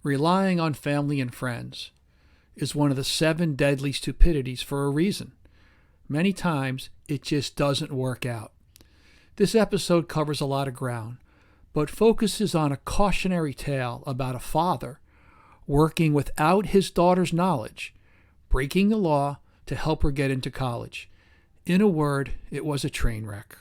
relying on family and friends is one of the 7 deadly stupidities for a reason. Many times, it just doesn't work out. This episode covers a lot of ground, but focuses on a cautionary tale about a father working without his daughter's knowledge, breaking the law to help her get into college. In a word, it was a train wreck.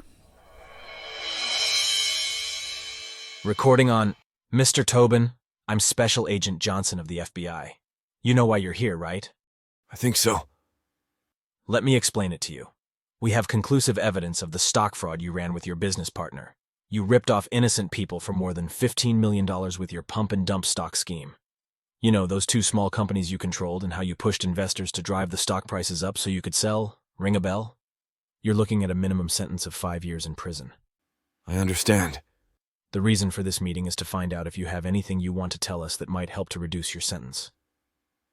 Recording on Mr. Tobin, I'm Special Agent Johnson of the FBI. You know why you're here, right? I think so. Let me explain it to you. We have conclusive evidence of the stock fraud you ran with your business partner. You ripped off innocent people for more than $15 million with your pump and dump stock scheme. You know, those 2 small companies you controlled and how you pushed investors to drive the stock prices up so you could sell? Ring a bell? You're looking at a minimum sentence of 5 years in prison. I understand. The reason for this meeting is to find out if you have anything you want to tell us that might help to reduce your sentence.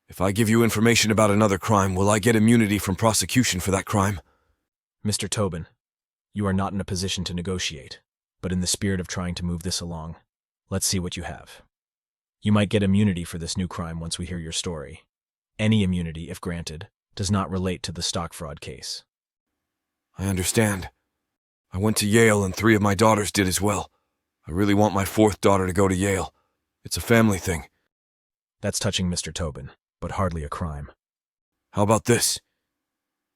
If I give you information about another crime, will I get immunity from prosecution for that crime? Mr. Tobin, you are not in a position to negotiate, but in the spirit of trying to move this along, let's see what you have. You might get immunity for this new crime once we hear your story. Any immunity, if granted, does not relate to the stock fraud case. I understand. I went to Yale and 3 of my daughters did as well. I really want my 4th daughter to go to Yale. It's a family thing. That's touching, Mr. Tobin, but hardly a crime. How about this?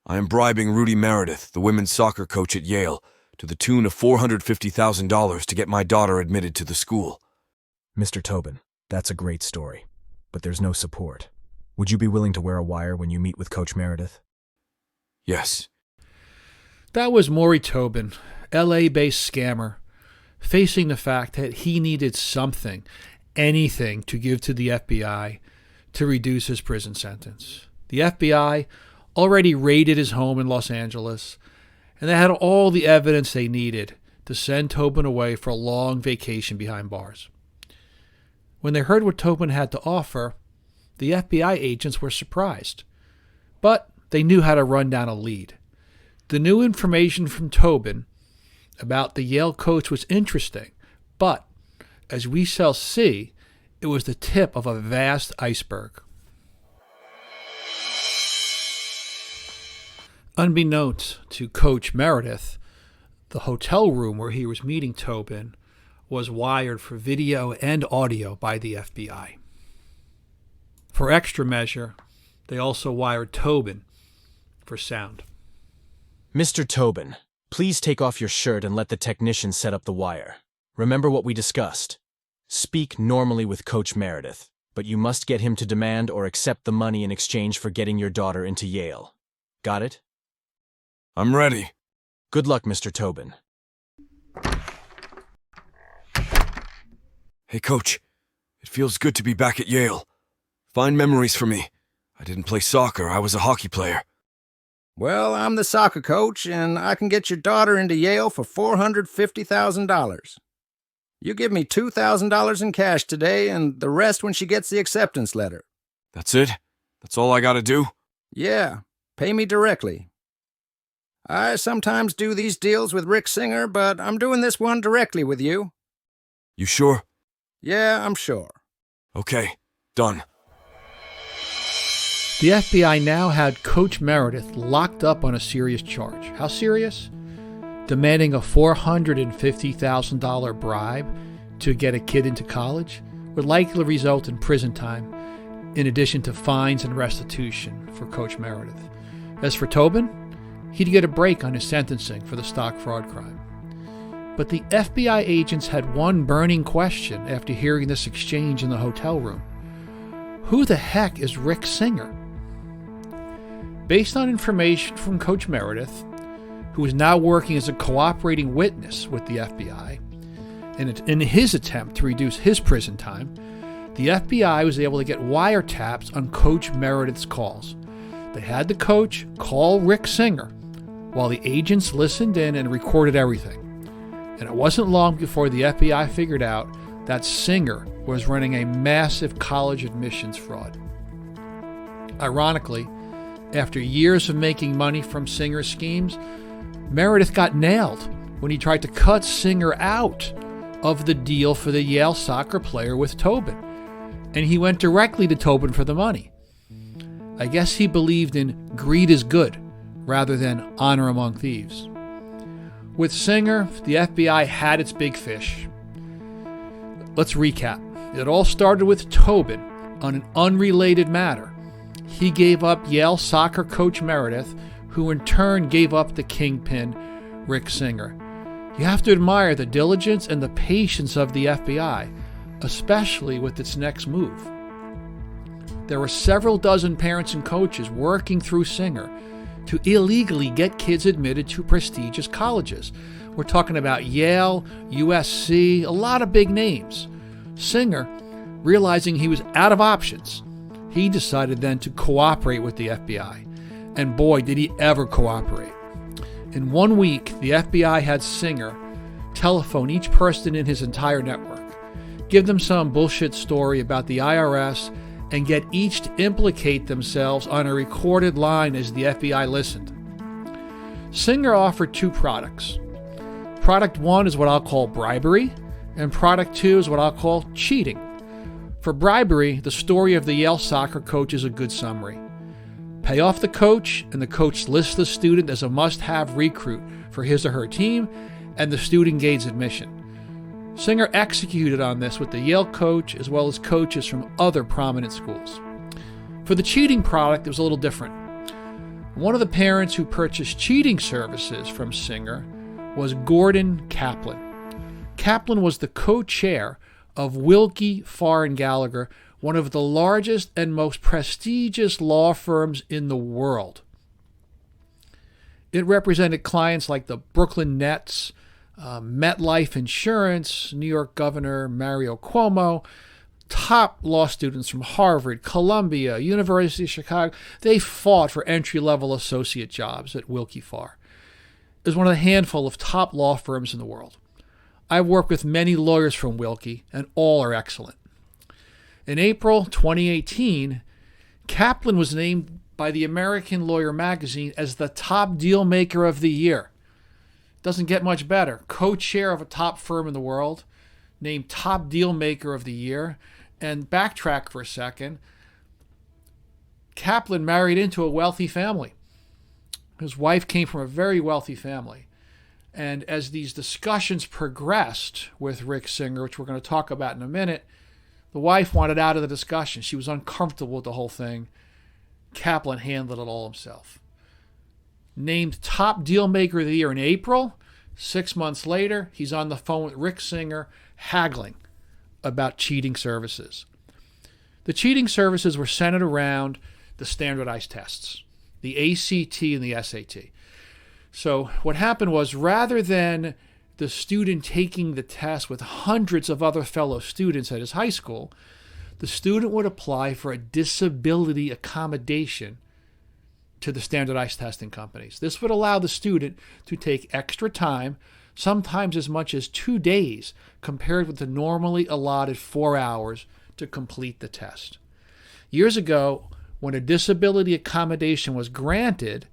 I am bribing Rudy Meredith, the women's soccer coach at Yale, to the tune of $450,000 to get my daughter admitted to the school. Mr. Tobin, that's a great story, but there's no support. Would you be willing to wear a wire when you meet with Coach Meredith? Yes. That was Maury Tobin, LA-based scammer, facing the fact that he needed something, anything, to give to the FBI to reduce his prison sentence. The FBI already raided his home in Los Angeles, and they had all the evidence they needed to send Tobin away for a long vacation behind bars. When they heard what Tobin had to offer, the FBI agents were surprised, but they knew how to run down a lead. The new information from Tobin about the Yale coach was interesting, but, as we shall see, it was the tip of a vast iceberg. Unbeknownst to Coach Meredith, the hotel room where he was meeting Tobin was wired for video and audio by the FBI. For extra measure, they also wired Tobin for sound. Mr. Tobin, please take off your shirt and let the technician set up the wire. Remember what we discussed. Speak normally with Coach Meredith, but you must get him to demand or accept the money in exchange for getting your daughter into Yale. Got it? I'm ready. Good luck, Mr. Tobin. Hey, Coach. It feels good to be back at Yale. Fine memories for me. I didn't play soccer. I was a hockey player. Well, I'm the soccer coach, and I can get your daughter into Yale for $450,000. You give me $2,000 in cash today, and the rest when she gets the acceptance letter. That's it? That's all I gotta do? Yeah, pay me directly. I sometimes do these deals with Rick Singer, but I'm doing this one directly with you. You sure? Yeah, I'm sure. Okay, done. The FBI now had Coach Meredith locked up on a serious charge. How serious? Demanding a $450,000 bribe to get a kid into college would likely result in prison time, in addition to fines and restitution for Coach Meredith. As for Tobin, he'd get a break on his sentencing for the stock fraud crime. But the FBI agents had one burning question after hearing this exchange in the hotel room. Who the heck is Rick Singer? Based on information from Coach Meredith, who is now working as a cooperating witness with the FBI, and in his attempt to reduce his prison time, the FBI was able to get wiretaps on Coach Meredith's calls. They had the coach call Rick Singer while the agents listened in and recorded everything. And it wasn't long before the FBI figured out that Singer was running a massive college admissions fraud. Ironically, after years of making money from Singer's schemes, Meredith got nailed when he tried to cut Singer out of the deal for the Yale soccer player with Tobin. and he went directly to Tobin for the money. I guess he believed in greed is good rather than honor among thieves. With Singer, the FBI had its big fish. Let's recap. It all started with Tobin on an unrelated matter. He gave up Yale soccer coach Meredith, who in turn gave up the kingpin, Rick Singer. You have to admire the diligence and the patience of the FBI, especially with its next move. There were several dozen parents and coaches working through Singer to illegally get kids admitted to prestigious colleges. We're talking about Yale, USC, a lot of big names. Singer, realizing he was out of options, he decided then to cooperate with the FBI. And boy, did he ever cooperate. In 1 week, the FBI had Singer telephone each person in his entire network, give them some bullshit story about the IRS, and get each to implicate themselves on a recorded line as the FBI listened. Singer offered 2 products. Product 1 is what I'll call bribery, and product 2 is what I'll call cheating. For bribery, the story of the Yale soccer coach is a good summary. Pay off the coach, and the coach lists the student as a must-have recruit for his or her team, and the student gains admission. Singer executed on this with the Yale coach as well as coaches from other prominent schools. For the cheating product, it was a little different. One of the parents who purchased cheating services from Singer was Gordon Kaplan. Kaplan was the co-chair of Wilkie, Farr & Gallagher, one of the largest and most prestigious law firms in the world. It represented clients like the Brooklyn Nets, MetLife Insurance, New York Governor Mario Cuomo, top law students from Harvard, Columbia, University of Chicago. They fought for entry-level associate jobs at Wilkie Farr. It was one of the handful of top law firms in the world. I've worked with many lawyers from Wilkie, and all are excellent. In April 2018, Kaplan was named by the American Lawyer magazine as the top deal maker of the year. Doesn't get much better. Co-chair of a top firm in the world, named top deal maker of the year. And backtrack for a second, Kaplan married into a wealthy family. His wife came from a very wealthy family. And as these discussions progressed with Rick Singer, which we're going to talk about in a minute, the wife wanted out of the discussion. She was uncomfortable with the whole thing. Kaplan handled it all himself. Named top deal maker of the year in April. 6 months later, he's on the phone with Rick Singer, haggling about cheating services. The cheating services were centered around the standardized tests, the ACT and the SAT. So what happened was, rather than the student taking the test with hundreds of other fellow students at his high school, the student would apply for a disability accommodation to the standardized testing companies. This would allow the student to take extra time, sometimes as much as 2 days, compared with the normally allotted 4 hours to complete the test. Years ago, when a disability accommodation was granted,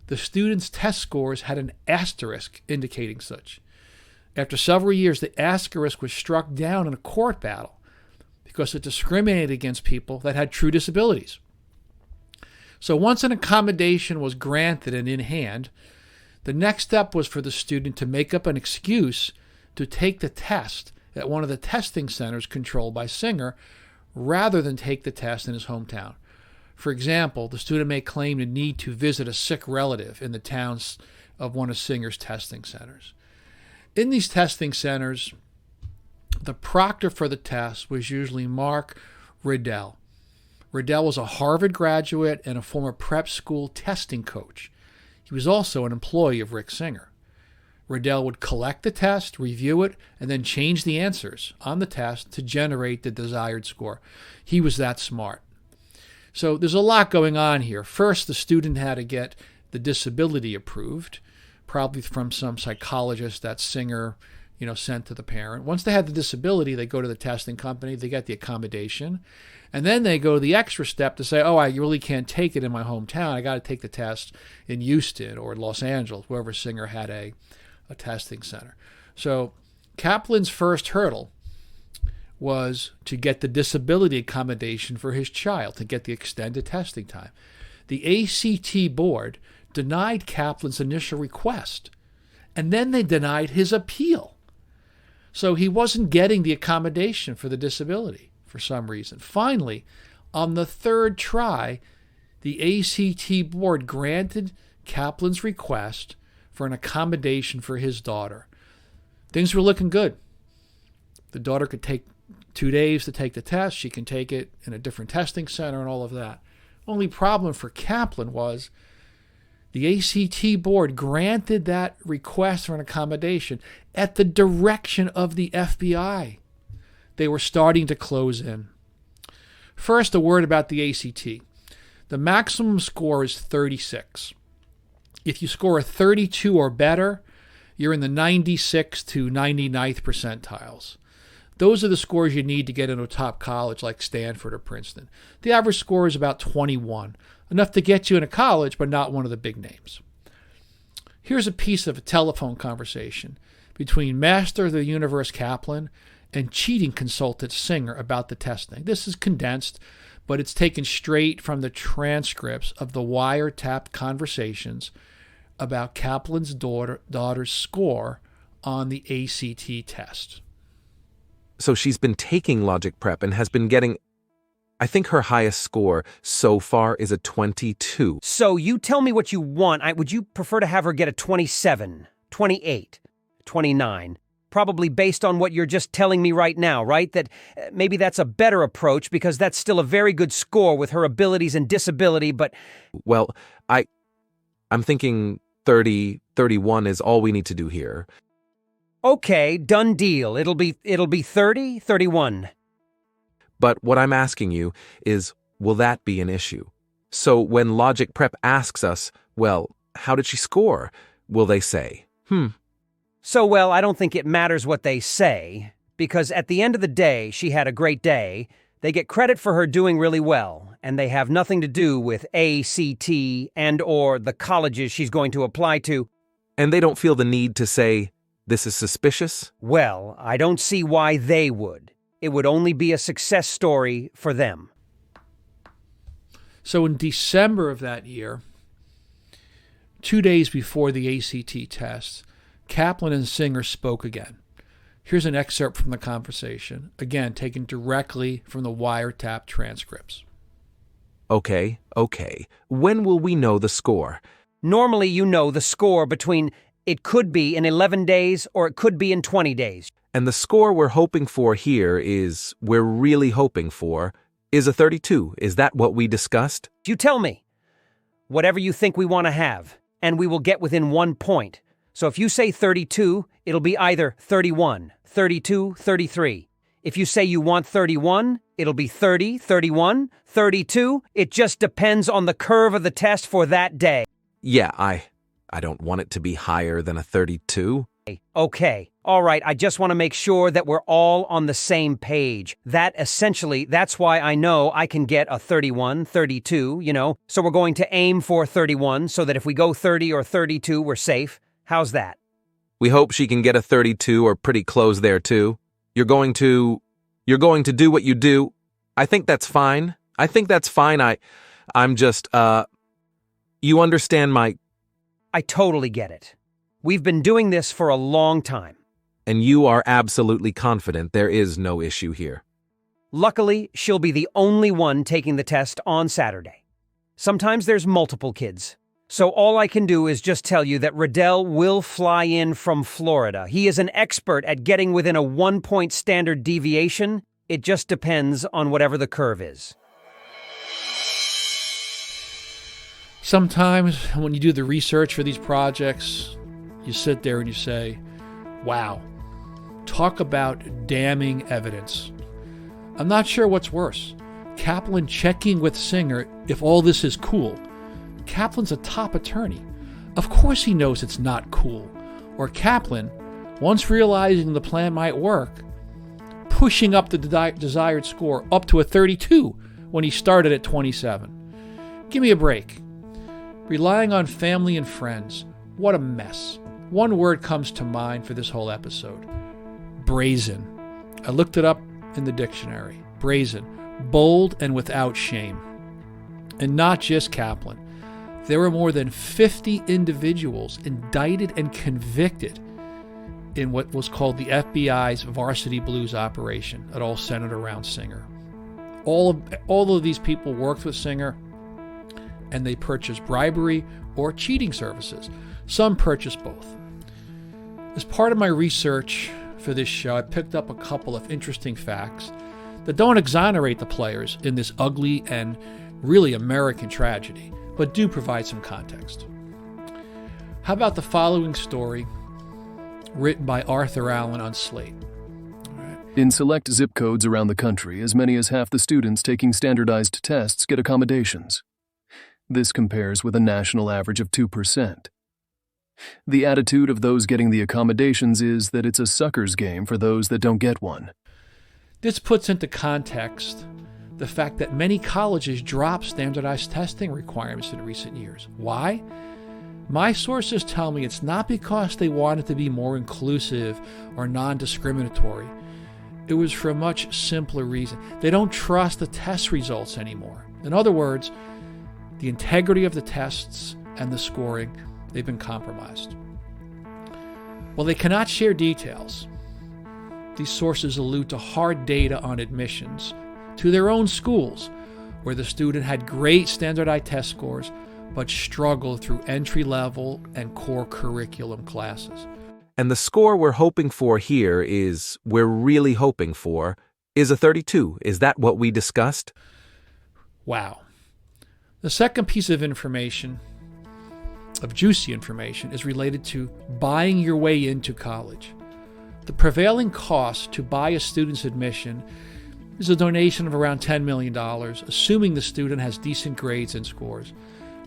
the student's test scores had an asterisk indicating such. After several years, the asterisk was struck down in a court battle because it discriminated against people that had true disabilities. So once an accommodation was granted and in hand, the next step was for the student to make up an excuse to take the test at one of the testing centers controlled by Singer rather than take the test in his hometown. For example, the student may claim the need to visit a sick relative in the towns of one of Singer's testing centers. In these testing centers, the proctor for the test was usually Mark Riddell. Riddell was a Harvard graduate and a former prep school testing coach. He was also an employee of Rick Singer. Riddell would collect the test, review it, and then change the answers on the test to generate the desired score. He was that smart. So there's a lot going on here. First, the student had to get the disability approved, probably from some psychologist that Singer, sent to the parent. Once they had the disability, they go to the testing company, they get the accommodation, and then they go the extra step to say, I really can't take it in my hometown. I got to take the test in Houston or Los Angeles, wherever Singer had a testing center. So Kaplan's first hurdle was to get the disability accommodation for his child, to get the extended testing time. The ACT board denied Kaplan's initial request, and then they denied his appeal. So he wasn't getting the accommodation for the disability for some reason. Finally, on the third try, the ACT board granted Kaplan's request for an accommodation for his daughter. Things were looking good. The daughter could take 2 days to take the test. She can take it in a different testing center and all of that. Only problem for Kaplan was the ACT board granted that request for an accommodation at the direction of the FBI. They were starting to close in. First, a word about the ACT. The maximum score is 36. If you score a 32 or better, you're in the 96th to 99th percentiles. Those are the scores you need to get into a top college like Stanford or Princeton. The average score is about 21, enough to get you into college, but not one of the big names. Here's a piece of a telephone conversation between Master of the Universe Kaplan and cheating consultant Singer about the testing. This is condensed, but it's taken straight from the transcripts of the wiretapped conversations about Kaplan's daughter's score on the ACT test. So she's been taking logic prep and has been getting, I think her highest score so far is a 22. So you tell me what you want. Would you prefer to have her get a 27, 28, 29? Probably based on what you're just telling me right now, right? That maybe that's a better approach because that's still a very good score with her abilities and disability, but... Well, I'm thinking 30, 31 is all we need to do here. Okay, done deal. It'll be 30, 31. But what I'm asking you is, will that be an issue? So when Logic Prep asks us, well, how did she score? Will they say, So, well, I don't think it matters what they say, because at the end of the day, she had a great day. They get credit for her doing really well, and they have nothing to do with ACT and or the colleges she's going to apply to. And they don't feel the need to say, this is suspicious? Well, I don't see why they would. It would only be a success story for them. So in December of that year, 2 days before the ACT test, Kaplan and Singer spoke again. Here's an excerpt from the conversation, again taken directly from the wiretap transcripts. Okay. When will we know the score? Normally you know the score between it could be in 11 days or it could be in 20 days. And the score we're hoping for here we're really hoping for, is a 32. Is that what we discussed? You tell me. Whatever you think we want to have, and we will get within 1 point. So if you say 32, it'll be either 31, 32, 33. If you say you want 31, it'll be 30, 31, 32. It just depends on the curve of the test for that day. Yeah, I don't want it to be higher than a 32. Okay, all right, I just want to make sure that we're all on the same page. That's why I know I can get a 31, 32, So we're going to aim for 31 so that if we go 30 or 32, we're safe. How's that? We hope she can get a 32 or pretty close there too. You're going to do what you do. I think that's fine. I'm just, you understand I totally get it. We've been doing this for a long time. And you are absolutely confident there is no issue here. Luckily, she'll be the only one taking the test on Saturday. Sometimes there's multiple kids. So all I can do is just tell you that Riddell will fly in from Florida. He is an expert at getting within a 1-point standard deviation. It just depends on whatever the curve is. Sometimes when you do the research for these projects, you sit there and you say, wow, talk about damning evidence. I'm not sure what's worse. Kaplan checking with Singer if all this is cool. Kaplan's a top attorney. Of course he knows it's not cool. Or Kaplan, once realizing the plan might work, pushing up the desired score up to a 32 when he started at 27. Give me a break. Relying on family and friends. What a mess. One word comes to mind for this whole episode. Brazen. I looked it up in the dictionary. Brazen, bold and without shame. And not just Kaplan. There were more than 50 individuals indicted and convicted in what was called the FBI's Varsity Blues operation. It all centered around Singer. All of these people worked with Singer, and they purchased bribery or cheating services. Some purchased both. As part of my research for this show, I picked up a couple of interesting facts that don't exonerate the players in this ugly and really American tragedy, but do provide some context. How about the following story written by Arthur Allen on Slate? In select zip codes around the country, as many as half the students taking standardized tests get accommodations. This compares with a national average of 2%. The attitude of those getting the accommodations is that it's a sucker's game for those that don't get one. This puts into context the fact that many colleges dropped standardized testing requirements in recent years. Why? My sources tell me it's not because they wanted to be more inclusive or non-discriminatory. It was for a much simpler reason. They don't trust the test results anymore. In other words, the integrity of the tests and the scoring, they've been compromised. While they cannot share details, these sources allude to hard data on admissions to their own schools, where the student had great standardized test scores, but struggled through entry-level and core curriculum classes. And the score we're hoping for here we're really hoping for, is a 32. Is that what we discussed? Wow. The second piece of information, of juicy information, is related to buying your way into college. The prevailing cost to buy a student's admission is a donation of around $10 million, assuming the student has decent grades and scores.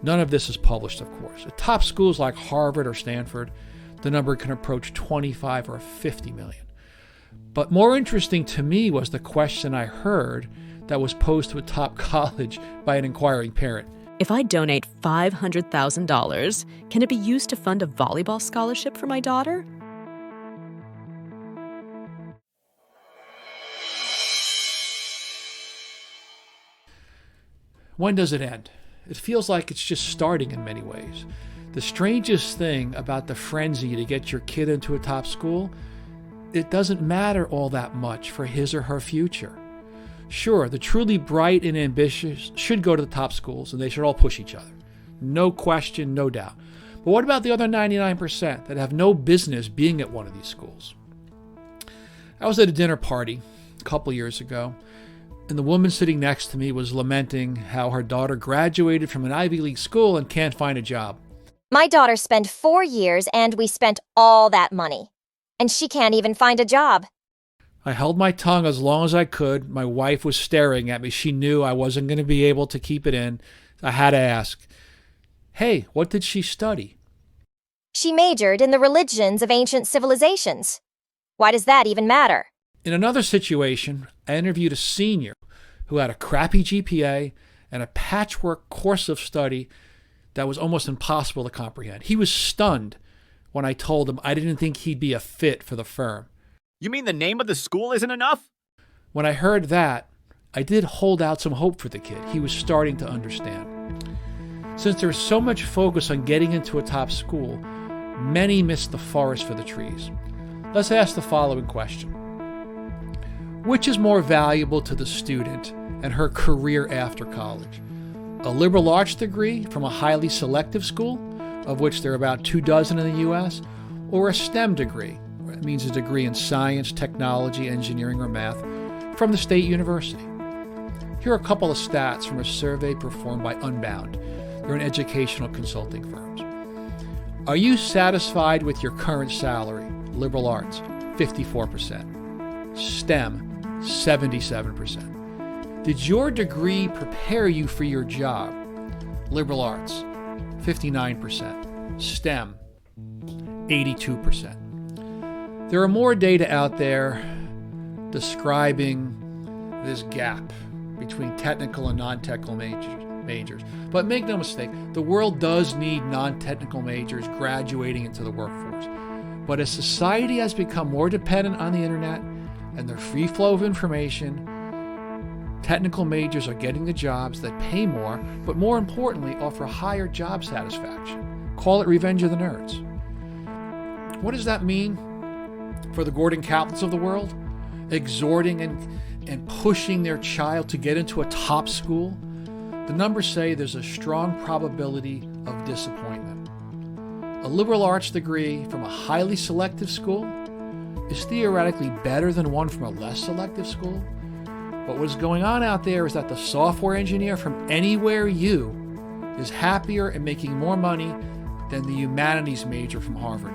None of this is published, of course. At top schools like Harvard or Stanford, the number can approach 25 or 50 million. But more interesting to me was the question I heard that was posed to a top college by an inquiring parent. If I donate $500,000, can it be used to fund a volleyball scholarship for my daughter? When does it end? It feels like it's just starting in many ways. The strangest thing about the frenzy to get your kid into a top school, it doesn't matter all that much for his or her future. Sure, the truly bright and ambitious should go to the top schools, and they should all push each other. No question, no doubt. But what about the other 99% that have no business being at one of these schools? I was at a dinner party a couple years ago, and the woman sitting next to me was lamenting how her daughter graduated from an Ivy League school and can't find a job. My daughter spent 4 years and we spent all that money. And she can't even find a job. I held my tongue as long as I could. My wife was staring at me. She knew I wasn't going to be able to keep it in. I had to ask, hey, what did she study? She majored in the religions of ancient civilizations. Why does that even matter? In another situation, I interviewed a senior who had a crappy GPA and a patchwork course of study that was almost impossible to comprehend. He was stunned when I told him I didn't think he'd be a fit for the firm. You mean the name of the school isn't enough? When I heard that, I did hold out some hope for the kid. He was starting to understand. Since there is so much focus on getting into a top school, many miss the forest for the trees. Let's ask the following question. Which is more valuable to the student and her career after college? A liberal arts degree from a highly selective school, of which there are about 24 in the U.S., or a STEM degree, that means a degree in science, technology, engineering, or math, from the state university? Here are a couple of stats from a survey performed by Unbound. They're an educational consulting firms. Are you satisfied with your current salary? Liberal arts, 54%. STEM, 77%. Did your degree prepare you for your job? Liberal arts, 59%. STEM, 82%. There are more data out there describing this gap between technical and non-technical majors. But make no mistake, the world does need non-technical majors graduating into the workforce. But as society has become more dependent on the internet, and their free flow of information, technical majors are getting the jobs that pay more, but more importantly, offer higher job satisfaction. Call it revenge of the nerds. What does that mean for the Gordon Catlets of the world? Exhorting and pushing their child to get into a top school? The numbers say there's a strong probability of disappointment. A liberal arts degree from a highly selective school is theoretically better than one from a less selective school. But what is going on out there is that the software engineer from anywhere U is happier and making more money than the humanities major from Harvard.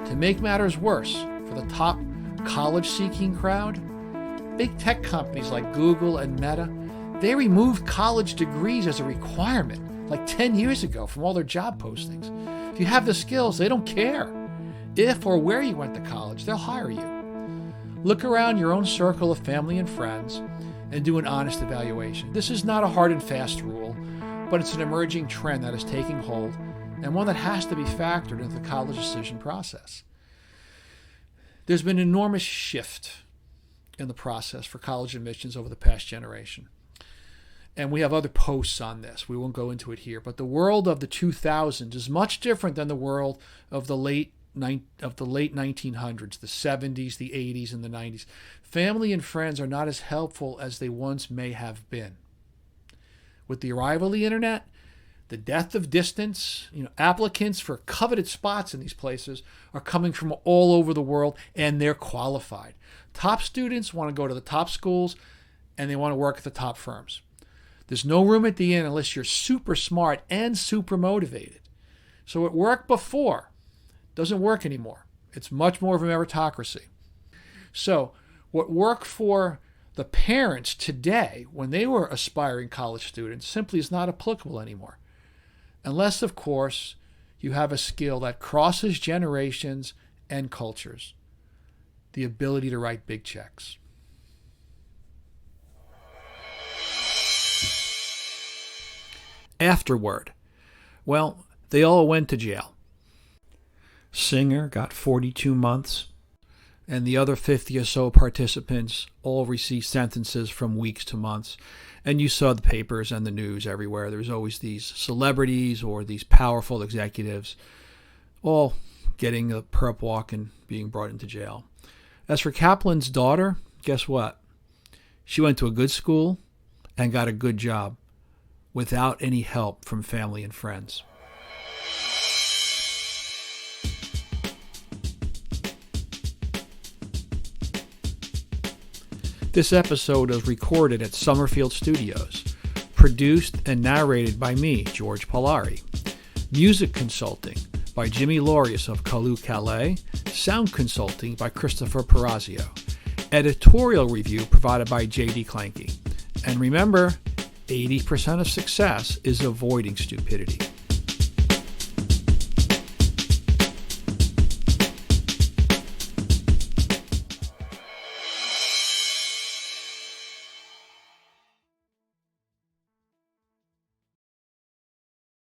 To make matters worse, for the top college-seeking crowd, big tech companies like Google and Meta, they removed college degrees as a requirement like 10 years ago from all their job postings. If you have the skills, they don't care if or where you went to college, they'll hire you. Look around your own circle of family and friends and do an honest evaluation. This is not a hard and fast rule, but it's an emerging trend that is taking hold and one that has to be factored into the college decision process. There's been an enormous shift in the process for college admissions over the past generation. And we have other posts on this. We won't go into it here. But the world of the 2000s is much different than the world of the late 1900s, the 70s, the 80s, and the 90s. Family and friends are not as helpful as they once may have been. With the arrival of the internet, the death of distance, applicants for coveted spots in these places are coming from all over the world, and they're qualified. Top students want to go to the top schools, and they want to work at the top firms. There's no room at the inn unless you're super smart and super motivated. So it worked before. Doesn't work anymore. It's much more of a meritocracy. So what worked for the parents today when they were aspiring college students simply is not applicable anymore. Unless, of course, you have a skill that crosses generations and cultures. The ability to write big checks. Afterward. Well, they all went to jail. Singer got 42 months, and the other 50 or so participants all received sentences from weeks to months. And you saw the papers and the news everywhere. There's always these celebrities or these powerful executives all getting a perp walk and being brought into jail. As for Kaplan's daughter, guess what? She went to a good school and got a good job without any help from family and friends. This episode was recorded at Summerfield Studios, produced and narrated by me, George Polari. Music consulting by Jimmy Lorius of Kalu Calais, sound consulting by Christopher Perazio, editorial review provided by J.D. Clanky. And remember, 80% of success is avoiding stupidity.